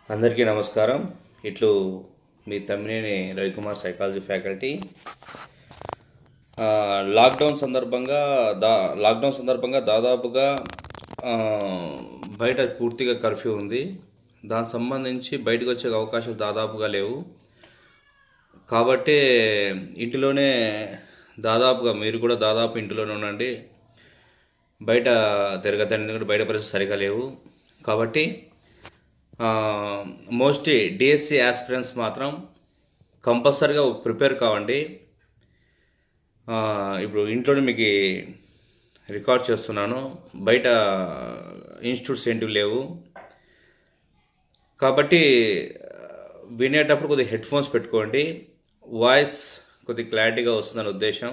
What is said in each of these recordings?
అందరికీ నమస్కారం. ఇట్లు మీ Tammineni Ravikumar psychology faculty. Lockdown సందర్భంగా దాదాపుగా ఆ, బయట పూర్తిగా కర్ఫ్యూ ఉంది. దానికి సంబంధించి బయటకు వచ్చే అవకాశాలు దాదాపుగా లేవు. కాబట్టి ఇంటిలోనే మీరు కూడా దాదాపు ఇంటిలోనే ఉండండి. బయట తిరగద్దండి, ఎందుకంటే బయట పరిస్థితి సరిగా లేవు. కాబట్టి మోస్ట్లీ డిఎస్సి ఆస్పిరెంట్స్ మాత్రం కంపల్సరీగా ప్రిపేర్ కావండి. ఇప్పుడు ఇంట్లోనే మీకు రికార్డ్ చేస్తున్నాను. బయట ఇన్స్టిట్యూట్స్ ఏంటివి లేవు. కాబట్టి వినేటప్పుడు కొద్దిగా హెడ్ ఫోన్స్ పెట్టుకోండి. వాయిస్ కొద్దిగా క్లారిటీగా వస్తుందని ఉద్దేశం.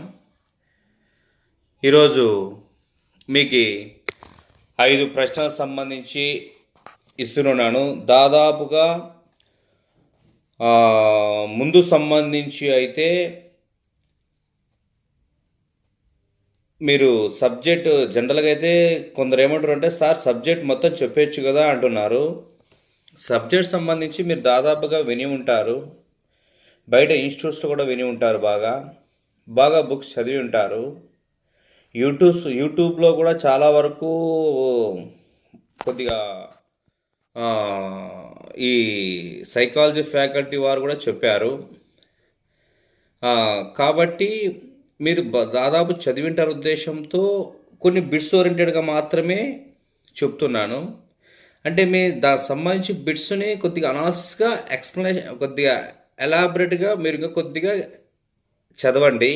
ఈరోజు మీకు 5 ప్రశ్నలకు సంబంధించి ఇస్తున్నాను. దాదాపుగా ముందు సంబంధించి అయితే మీరు సబ్జెక్ట్ జనరల్గా అయితే కొందరు ఏమంటారు అంటే, సార్ సబ్జెక్ట్ మొత్తం చెప్పేచ్చు కదా అంటున్నారు. సబ్జెక్ట్ సంబంధించి మీరు దాదాపుగా విని ఉంటారు, బయట ఇన్స్టిట్యూట్స్లో కూడా విని ఉంటారు, బాగా బుక్స్ చదివి ఉంటారు. యూట్యూబ్లో కూడా చాలా వరకు కొద్దిగా ఈ సైకాలజీ ఫ్యాకల్టీ వారు కూడా చెప్పారు. కాబట్టి మీరు దాదాపు చదివింటారు ఉద్దేశంతో కొన్ని బిట్స్ ఓరియంటెడ్గా మాత్రమే చెప్తున్నాను. అంటే మీ దానికి సంబంధించి బిట్స్ని కొద్దిగా అనాలిసిస్గా ఎక్స్ప్లెనేషన్ కొద్దిగా ఎలాబరేట్గా మీరు ఇంకా కొద్దిగా చదవండి.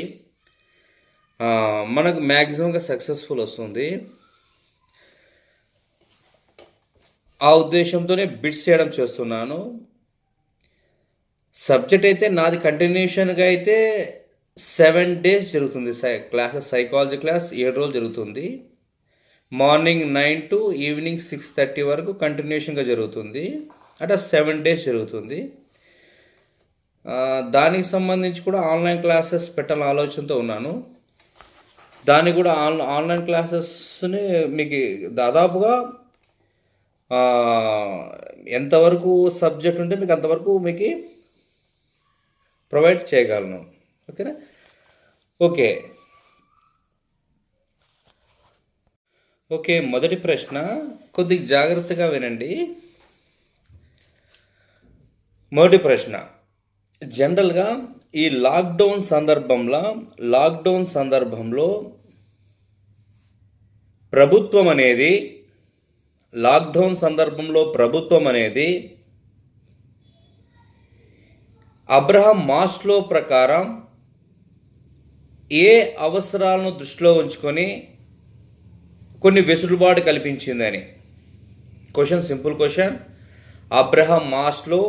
మనకు మ్యాక్సిమంగా సక్సెస్ఫుల్ వస్తుంది. ఆ ఉద్దేశంతోనే బిట్స్ చేయడం చేస్తున్నాను. సబ్జెక్ట్ అయితే నాది కంటిన్యూషన్గా అయితే 7 days జరుగుతుంది. క్లాసెస్ సైకాలజీ క్లాస్ 7 రోజులు జరుగుతుంది. మార్నింగ్ 9 to ఈవినింగ్ 6:30 వరకు కంటిన్యూషన్గా జరుగుతుంది. అంటే 7 days జరుగుతుంది. దానికి సంబంధించి కూడా ఆన్లైన్ క్లాసెస్ పెట్టాలని ఆలోచనతో ఉన్నాను. దాన్ని కూడా ఆన్లైన్ క్లాసెస్ని మీకు దాదాపుగా ఎంతవరకు సబ్జెక్ట్ ఉంటే మీకు అంతవరకు మీకు ప్రొవైడ్ చేయగలను. ఓకేనా? ఓకే, మొదటి ప్రశ్న కొద్దిగా జాగ్రత్తగా వినండి. మొదటి ప్రశ్న, జనరల్గా ఈ లాక్డౌన్ సందర్భంలో ప్రభుత్వం అనేది అబ్రహం మాస్లో ప్రకారం ఏ అవసరాలను దృష్టిలో ఉంచుకొని కొన్ని వెసులుబాటు కల్పించిందని. Simple question. Abraham Maslow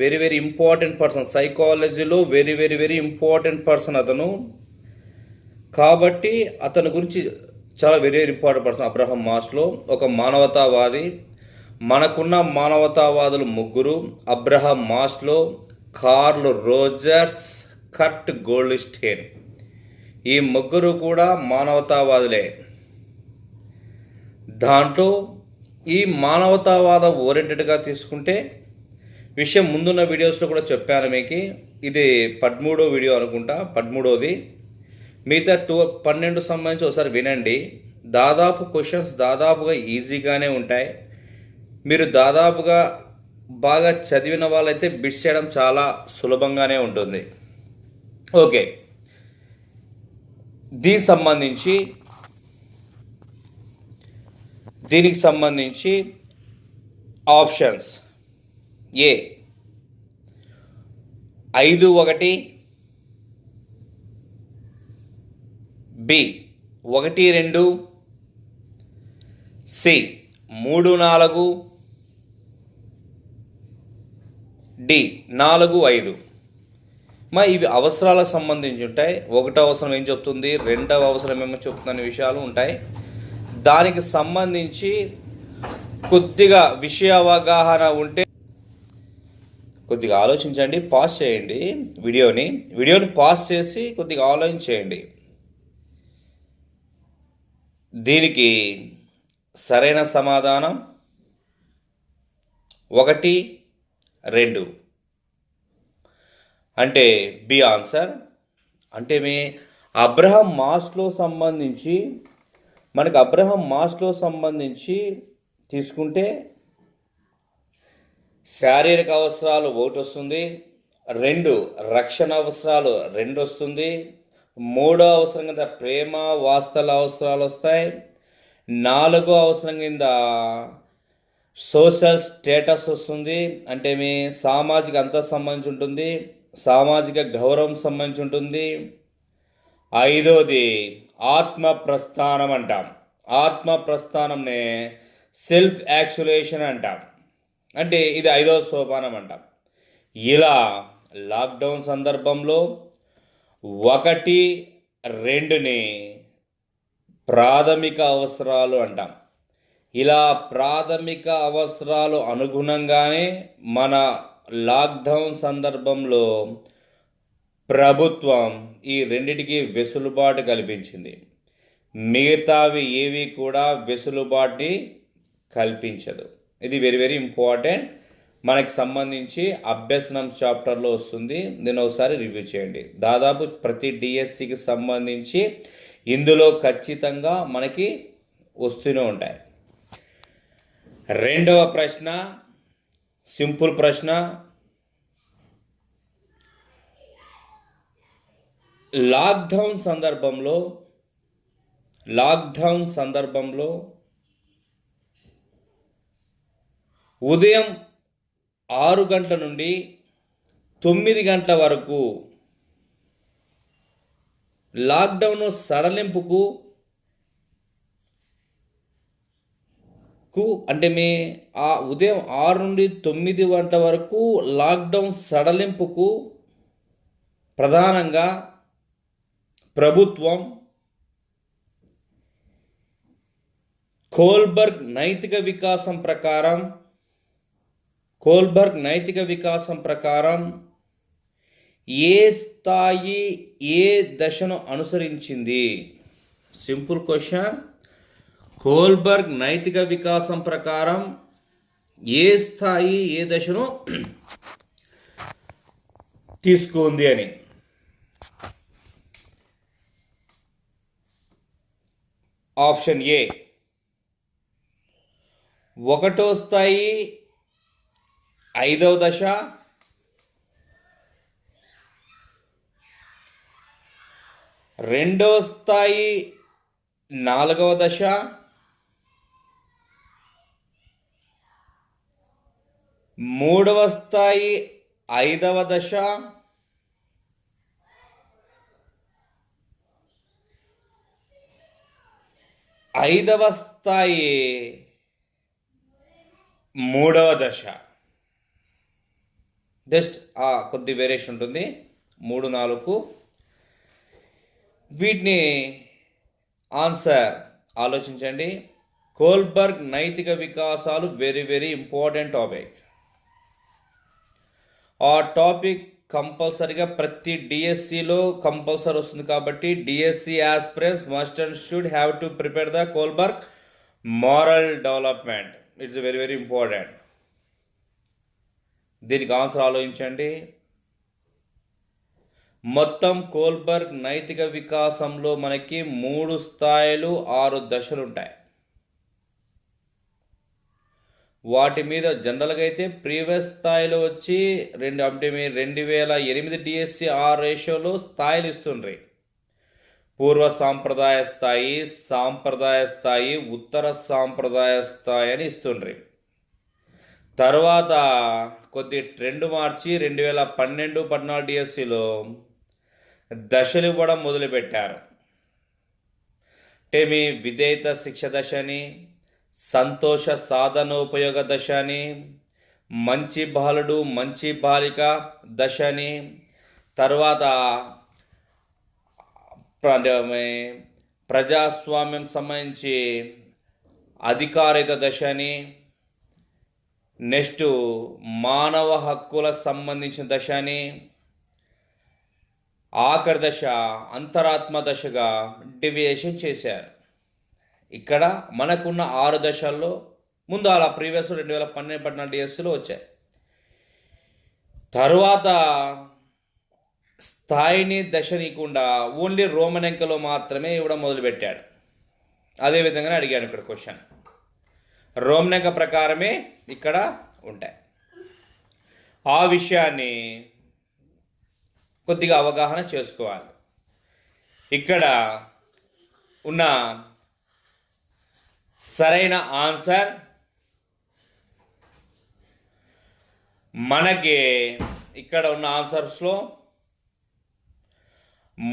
very very important person, సైకాలజీలో very very very important person అతను. కాబట్టి అతని గురించి చాలా very very important person Abraham Maslow. ఒక మానవతావాది. మనకున్న మానవతావాదులు 3: Abraham Maslow, Carl Rogers, Kurt Goldstein. ఈ 3 కూడా మానవతావాదులే. దాంట్లో ఈ మానవతావాదం ఓరియంటెడ్గా తీసుకుంటే, విషయం ముందున్న వీడియోస్లో కూడా చెప్పాను మీకు. ఇది 13వ వీడియో అనుకుంటా, 13వది. మిగతా 12 సంబంధించి ఒకసారి వినండి. దాదాపు క్వశ్చన్స్ దాదాపుగా ఈజీగానే ఉంటాయి. మీరు దాదాపుగా బాగా చదివిన వాళ్ళైతే బిట్స్ చేయడం చాలా సులభంగానే ఉంటుంది. ఓకే, దీనికి సంబంధించి ఆప్షన్స్: ఏ 5-1, బి 1-2, సి 3-4, డి 4-5. ఇవి అవసరాలకు సంబంధించి ఉంటాయి. 1వ అవసరం ఏం చెప్తుంది, 2వ అవసరం ఏమో చెప్తున్న విషయాలు ఉంటాయి. దానికి సంబంధించి కొద్దిగా విషయ అవగాహన ఉంటే కొద్దిగా ఆలోచించండి. పాజ్ చేయండి వీడియోని పాజ్ చేసి కొద్దిగా ఆలోచించేయండి. దీనికి సరైన సమాధానం 1, 2 అంటే బి ఆన్సర్. అంటే అబ్రహం మాస్లో సంబంధించి తీసుకుంటే శారీరక అవసరాలు 1 వస్తుంది, 2 రక్షణ అవసరాలు 2 వస్తుంది, 3 అవసరం కింద ప్రేమ వాస్తల అవసరాలు వస్తాయి, 4 అవసరం కింద సోషల్ స్టేటస్ వస్తుంది, అంటే సామాజిక అంతస్తు సంబంధించి ఉంటుంది, సామాజిక గౌరవం సంబంధించి ఉంటుంది. 5వది ఆత్మ ప్రస్థానం అంటాం. ఆత్మ ప్రస్థానంనే సెల్ఫ్ యాక్చులేషన్ అంటాం. అంటే ఇది 5వ సోపానం అంటాం. ఇలా లాక్డౌన్ సందర్భంలో 1, 2ని ప్రాథమిక అవసరాలు అంటాం. ఇలా ప్రాథమిక అవసరాలు అనుగుణంగానే మన లాక్డౌన్ సందర్భంలో ప్రభుత్వం ఈ రెండిటికి వెసులుబాటు కల్పించింది. మిగతావి ఏవి కూడా వెసులుబాటుని కల్పించదు. ఇది వెరీ వెరీ ఇంపార్టెంట్. మనకి సంబంధించి అభ్యసనం చాప్టర్లో వస్తుంది. దీన్ని ఒకసారి రివ్యూ చేయండి. దాదాపు ప్రతి డిఎస్సికి సంబంధించి ఇందులో ఖచ్చితంగా మనకి వస్తూనే ఉంటాయి. 2వ ప్రశ్న సింపుల్ ప్రశ్న. లాక్డౌన్ సందర్భంలో ఉదయం 6 గంటల నుండి 9 గంటల వరకు లాక్డౌన్ సడలింపుకు అంటే ఆ ఉదయం 6 నుండి 9 గంటల వరకు లాక్డౌన్ సడలింపుకు ప్రధానంగా ప్రభుత్వం కోల్బర్గ్ నైతిక వికాసం ప్రకారం ఏ స్థాయి ఏ దశను అనుసరించింది? Simple question. కోల్బర్గ్ నైతిక వికాసం ప్రకారం ఏ స్థాయి ఏ దశను తీసుకుంది అని. ఆప్షన్ ఏ 1వ స్థాయి 5వ దశ, 2వ స్థాయి 4వ దశ, 3వ స్థాయి 5వ దశ, 5వ స్థాయి 3వ దశ. జస్ట్ కొద్ది వేరియేషన్ ఉంటుంది 3, 4. వీటిని ఆన్సర్ ఆలోచించండి. కోల్బర్గ్ నైతిక వికాసాలు వెరీ వెరీ ఇంపార్టెంట్ టాపిక్. ఆ టాపిక్ కంపల్సరీగా ప్రతి డిఎస్సిలో కంపల్సరీ వస్తుంది. కాబట్టి DSC aspirants must and should have to prepare the Kohlberg moral development. It's very very important. దీనికి ఆన్సర్ ఆలోచించండి. మొత్తం కోల్బర్గ్ నైతిక వికాసంలో మనకి 3 స్థాయిలు 6 దశలు ఉంటాయి. వాటి మీద జనరల్గా అయితే ప్రీవియస్ స్థాయిలో వచ్చి 2008 డిఎస్సి ఆ రేషియోలో స్థాయిలు ఇస్తుండ్రి. పూర్వ సాంప్రదాయ స్థాయి, సాంప్రదాయ స్థాయి, ఉత్తర సాంప్రదాయ స్థాయి అని ఇస్తుండ్రి. తర్వాత కొద్ది ట్రెండ్ మార్చి 2012-14 డిఎస్సిలో దశలు ఇవ్వడం మొదలుపెట్టారు. అంటే విధేయత శిక్ష దశని, సంతోష సాధనోపయోగ దశని, మంచి బాలుడు మంచి బాలిక దశని, తర్వాత ప్రజాస్వామ్యం సంబంధించి అధికారిత దశని, నెక్స్ట్ మానవ హక్కులకు సంబంధించిన దశని, ఆఖరి దశ అంతరాత్మ దశగా డివియేషన్ చేశారు. ఇక్కడ మనకున్న 6 దశల్లో ముందు అలా ప్రీవియస్ 2012-14 డిఎస్సిలో వచ్చాయి. తరువాత స్థాయిని దశనీయకుండా ఓన్లీ రోమన్ అంకెలో మాత్రమే ఇవ్వడం మొదలుపెట్టాడు. అదేవిధంగానే అడిగాను ఇక్కడ క్వశ్చన్. రోమన్ అంక ప్రకారమే ఇక్కడ ఉంటాయి. ఆ విషయాన్ని కొద్దిగా అవగాహన చేసుకోవాలి. ఇక్కడ ఉన్న సరైన ఆన్సర్ మనకి ఇక్కడ ఉన్న ఆన్సర్స్లో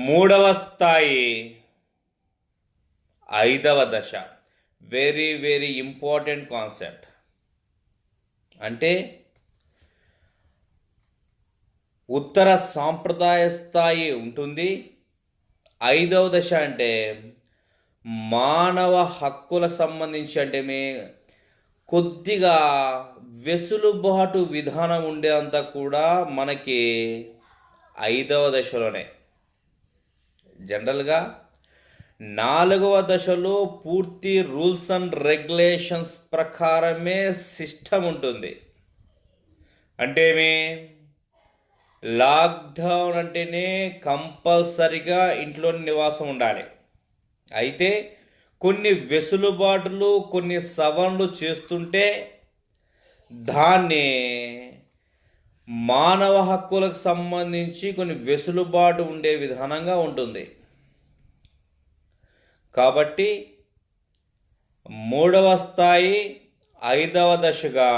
మూడవ స్థాయి 5వ దశ. Very very important concept. అంటే ఉత్తర సాంప్రదాయ స్థాయి ఉంటుంది. 5వ దశ అంటే మానవ హక్కులకు సంబంధించి, అంటే కొద్దిగా వెసులుబాటు విధానం ఉండేంత కూడా మనకి 5వ దశలోనే. జనరల్గా 4వ దశలో పూర్తి రూల్స్ అండ్ రెగ్యులేషన్స్ ప్రకారమే సిస్టమ్ ఉంటుంది. అంటే లాక్డౌన్ అంటేనే కంపల్సరిగా ఇంట్లో నివాసం ఉండాలి. అయితే కొన్ని వెసులుబాటులు, కొన్ని సవరణలు చేస్తుంటే దాన్ని మానవ హక్కులకు సంబంధించి కొన్ని వెసులుబాటు ఉండే విధానంగా ఉంటుంది. కాబట్టి 3వ స్థాయి 5వ దశగా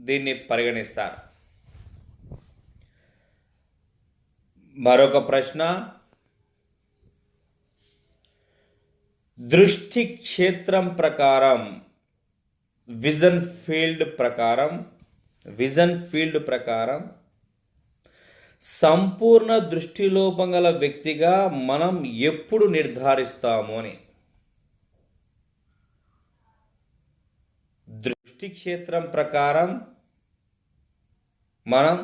దీన్ని పరిగణిస్తారు. మరొక ప్రశ్న, దృష్టి క్షేత్రం ప్రకారం విజన్ ఫీల్డ్ ప్రకారం సంపూర్ణ దృష్టిలోపం గల వ్యక్తిగా మనం ఎప్పుడు నిర్ధారిస్తాము అని. దృష్టి క్షేత్రం ప్రకారం మనం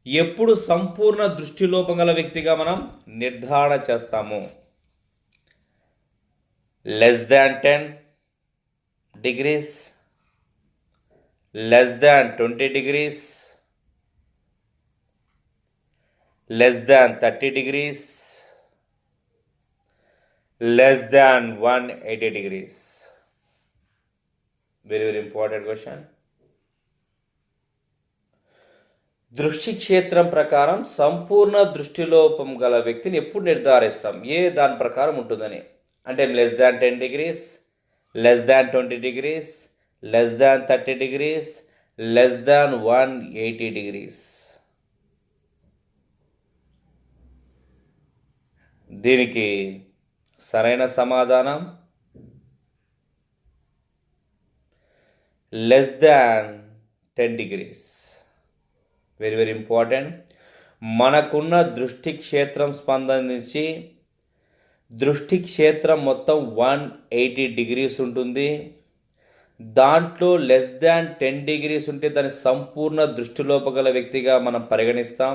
ఎప్పుడు సంపూర్ణ దృష్టిలోపం గల వ్యక్తిగా మనం నిర్ధారణ చేస్తాము? <10 degrees, <20 degrees, <30 degrees, <180 degrees. Very very important question. దృష్టి క్షేత్రం ప్రకారం సంపూర్ణ దృష్టిలోపం గల వ్యక్తిని ఎప్పుడు నిర్ధారిస్తాం? దాని ప్రకారం ఉంటుందని. అంటే <10 degrees, <20 degrees, <30 degrees, <180 degrees. దీనికి సరైన సమాధానం <10 degrees. Very very important. మనకున్న దృష్టి క్షేత్రం సంబంధించి దృష్టి క్షేత్రం మొత్తం 180 degrees ఉంటుంది. దాంట్లో <10 degrees ఉంటే దాని సంపూర్ణ దృష్టిలోపగల వ్యక్తిగా మనం పరిగణిస్తాం.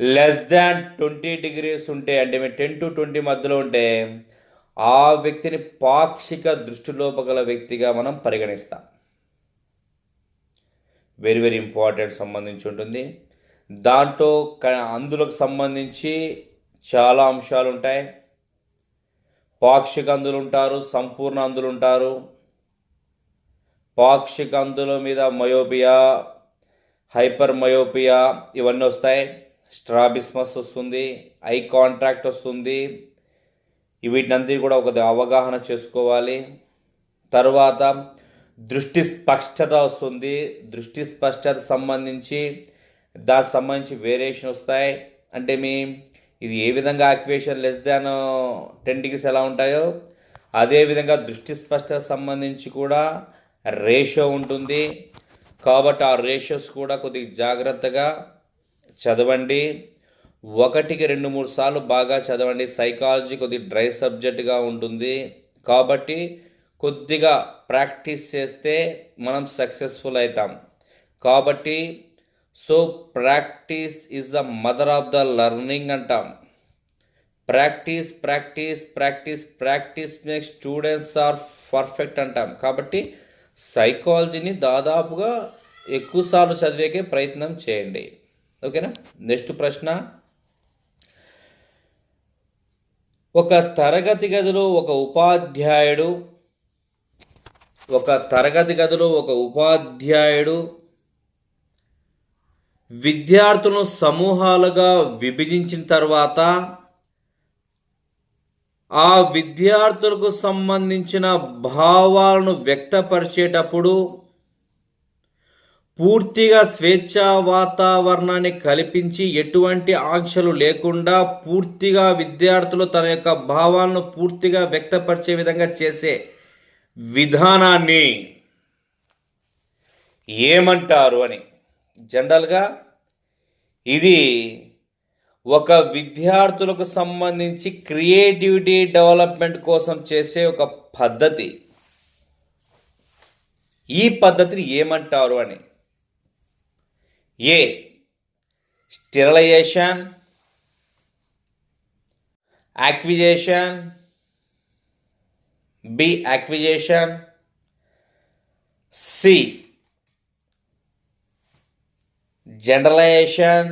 <20 degrees ఉంటే, అంటే 10 to 20 మధ్యలో ఉంటే ఆ వ్యక్తిని పాక్షిక దృష్టిలోపగల వ్యక్తిగా మనం పరిగణిస్తాం. వెరీ వెరీ ఇంపార్టెంట్ సంబంధించి ఉంటుంది. దాంట్లో అందులకు సంబంధించి చాలా అంశాలు ఉంటాయి. పాక్షిక అంధులు ఉంటారు, సంపూర్ణ అంధులు ఉంటారు. పాక్షిక అంధుల మీద మయోపియా, హైపర్ మయోపియా ఇవన్నీ వస్తాయి. స్ట్రాబిస్మస్ వస్తుంది, ఐ కాంట్రాక్ట్ వస్తుంది. వీటినంతా కూడా ఒక అవగాహన చేసుకోవాలి. తర్వాత దృష్టి స్పష్టత వస్తుంది. దృష్టి స్పష్టత సంబంధించి దానికి సంబంధించి వేరియేషన్ వస్తాయి. అంటే ఇది ఏ విధంగా యాక్టివేషన్ <10 degrees ఎలా ఉంటాయో అదేవిధంగా దృష్టి స్పష్టత సంబంధించి కూడా రేషియో ఉంటుంది. కాబట్టి ఆ రేషియోస్ కూడా కొద్దిగా జాగ్రత్తగా చదవండి. 1కి 2-3 సార్లు బాగా చదవండి. సైకాలజీ కొద్దిగా డ్రై సబ్జెక్టుగా ఉంటుంది. కాబట్టి కొద్దిగా ప్రాక్టీస్ చేస్తే మనం సక్సెస్ఫుల్ అవుతాం. కాబట్టి practice is the mother of the learning అంటాం. Practice practice practice practice make students are perfect అంటాం. కాబట్టి సైకాలజీని దాదాపుగా ఎక్కువసార్లు చదివేకే ప్రయత్నం చేయండి. ఓకేనా. నెక్స్ట్ ప్రశ్న, ఒక తరగతి గదిలో ఒక ఉపాధ్యాయుడు విద్యార్థులను సమూహాలుగా విభజించిన తర్వాత ఆ విద్యార్థులకు సంబంధించిన భావాలను వ్యక్తపరిచేటప్పుడు పూర్తిగా స్వేచ్ఛా వాతావరణాన్ని కల్పించి ఎటువంటి ఆంక్షలు లేకుండా పూర్తిగా విద్యార్థులు తన యొక్క భావాలను పూర్తిగా వ్యక్తపరిచే విధంగా చేసే విధానాన్ని ఏమంటారు అని. జనరల్గా ఇది ఒక విద్యార్థులకు సంబంధించి క్రియేటివిటీ డెవలప్మెంట్ కోసం చేసే ఒక పద్ధతి. ఈ పద్ధతిని ఏమంటారు అని. A sterilisation, acquisition, B acquisition, C generalisation,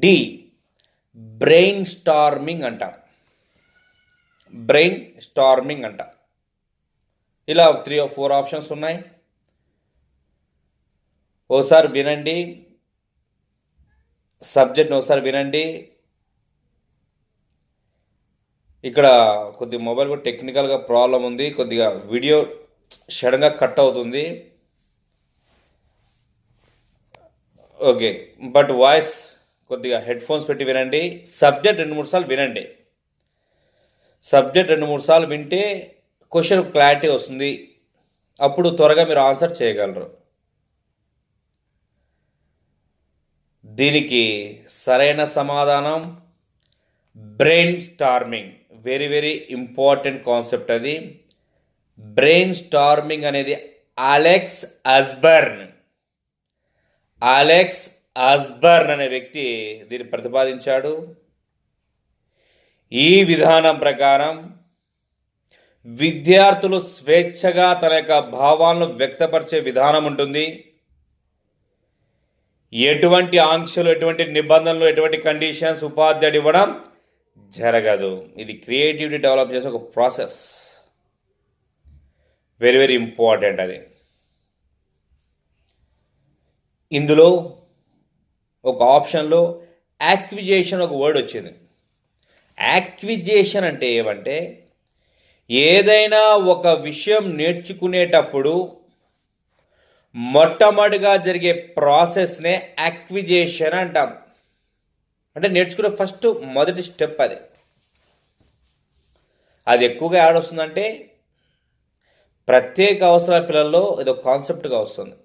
D brainstorming అంటాం. ఇలా 3 or 4 ఆప్షన్స్ ఉన్నాయి. ఒకసారి వినండి, సబ్జెక్ట్ని ఒకసారి వినండి. ఇక్కడ కొద్దిగా మొబైల్ కూడా టెక్నికల్గా ప్రాబ్లం ఉంది, కొద్దిగా వీడియో సడన్గా కట్ అవుతుంది. ఓకే, బట్ వాయిస్ కొద్దిగా హెడ్ ఫోన్స్ పెట్టి వినండి. సబ్జెక్ట్ 2-3 సార్లు వినండి. సబ్జెక్ట్ 2-3 సార్లు వింటే క్వశ్చన్ క్లారిటీ వస్తుంది. అప్పుడు త్వరగా మీరు ఆన్సర్ చేయగలరు. దీనికి సరైన సమాధానం brain storming. Very very important concept అది. బ్రెయిన్ స్టార్మింగ్ అనేది అలెక్స్ అస్బర్న్ అనే వ్యక్తి దీన్ని ప్రతిపాదించాడు. ఈ విధానం ప్రకారం విద్యార్థులు స్వేచ్ఛగా తన యొక్క భావాలను వ్యక్తపరిచే విధానం ఉంటుంది. ఎటువంటి ఆంక్షలు, ఎటువంటి నిబంధనలు, ఎటువంటి కండిషన్స్ ఉపాధ్యాయుడు ఇవ్వడం జరగదు. ఇది క్రియేటివిటీ డెవలప్ చేసే ఒక ప్రాసెస్. వెరీ వెరీ ఇంపార్టెంట్ అది. ఇందులో ఒక ఆప్షన్లో యాక్విజేషన్ ఒక వర్డ్ వచ్చింది. యాక్విజేషన్ అంటే ఏమంటే, ఏదైనా ఒక విషయం నేర్చుకునేటప్పుడు మొట్టమొదటిగా జరిగే ప్రాసెస్నే యాక్విజేషన్ అంటాం. అంటే నేర్చుకునే ఫస్ట్ మొదటి స్టెప్ అది. అది ఎక్కువగా ఆడొస్తుందంటే ప్రత్యేక అవసరాల పిల్లల్లో ఇదొక కాన్సెప్ట్గా వస్తుంది.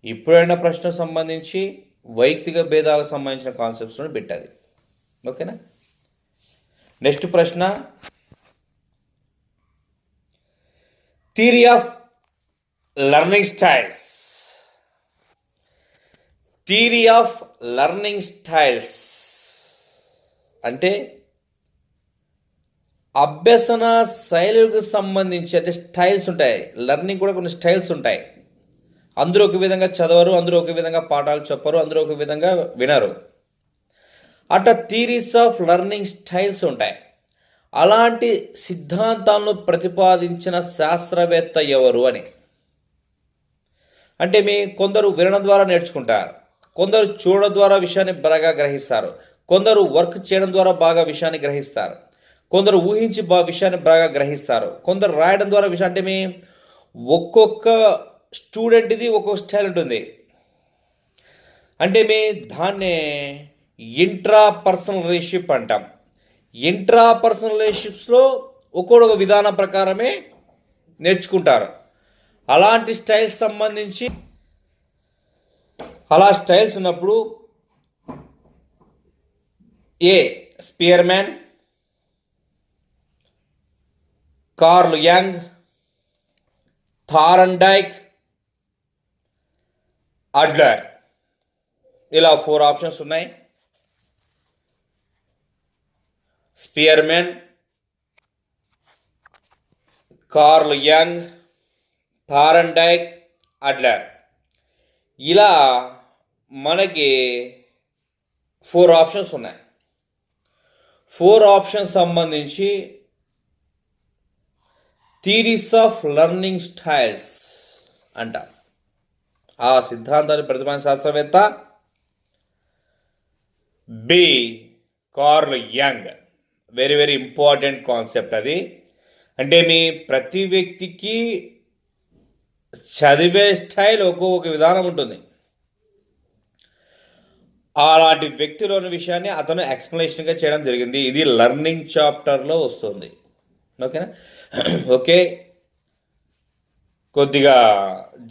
ఇప్పుడైనా ప్రశ్నకు సంబంధించి వైయక్తిక భేదాలకు సంబంధించిన కాన్సెప్ట్స్ను పెట్టాలి. ఓకేనా. నెక్స్ట్ ప్రశ్న, థియరీ ఆఫ్ లెర్నింగ్ స్టైల్స్ అంటే అభ్యసన శైలులకు సంబంధించి అయితే స్టైల్స్ ఉంటాయి. లెర్నింగ్ కూడా కొన్ని స్టైల్స్ ఉంటాయి. అందరూ ఒక విధంగా చదవరు, అందరూ ఒక విధంగా పాఠాలు చెప్పరు, అందరూ ఒక విధంగా వినరు. అట్లా థియరీస్ ఆఫ్ లెర్నింగ్ స్టైల్స్ ఉంటాయి. అలాంటి సిద్ధాంతాలను ప్రతిపాదించిన శాస్త్రవేత్త ఎవరు అని. అంటే కొందరు వినడం ద్వారా నేర్చుకుంటారు, కొందరు చూడడం ద్వారా విషయాన్ని బాగా గ్రహిస్తారు, కొందరు వర్క్ చేయడం ద్వారా బాగా విషయాన్ని గ్రహిస్తారు, కొందరు ఊహించి విషయాన్ని బాగా గ్రహిస్తారు, కొందరు రాయడం ద్వారా విషయం. అంటే ఒక్కొక్క స్టూడెంట్ది ఒక్కొక్క స్టైల్ ఉంటుంది. అంటే దాన్నే ఇంట్రా పర్సనల్ రిలేషన్షిప్ అంటాం. ఇంట్రా పర్సనల్ రిలేషన్షిప్స్లో ఒక్కొక్క విధానం ప్రకారమే నేర్చుకుంటారు. అలాంటి స్టైల్స్ సంబంధించి అలా స్టైల్స్ ఉన్నప్పుడు A Spearman, Carl Jung, Thorndike, Adler. ఇలా 4 ఆప్షన్స్ ఉన్నాయి. Spearman, Carl Jung, Thorndike, Adler. ఇలా మనకి 4 ఆప్షన్స్ ఉన్నాయి. 4 ఆప్షన్స్ సంబంధించి థియరీస్ ఆఫ్ లెర్నింగ్ స్టైల్స్ అంట. ఆ సిద్ధాంతాన్ని ప్రతిపాదించిన శాస్త్రవేత్త B. Carl Jung. Very very important concept అది. అంటే మీ ప్రతి వ్యక్తికి చదివే స్టైల్ ఒక్కొక్క విధానం ఉంటుంది. అలాంటి వ్యక్తిలోని విషయాన్ని అతను ఎక్స్ప్లెనేషన్గా చేయడం జరిగింది. ఇది లెర్నింగ్ చాప్టర్లో వస్తుంది. ఓకేనా? ఓకే, కొద్దిగా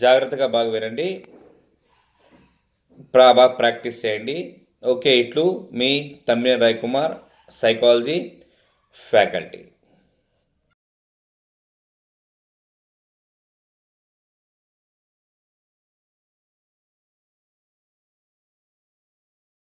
జాగ్రత్తగా బాగా వినండి, బాగా ప్రాక్టీస్ చేయండి. ఓకే, ఇట్లు మీ తమ్మినేని రవికుమార్, సైకాలజీ ఫ్యాకల్టీ.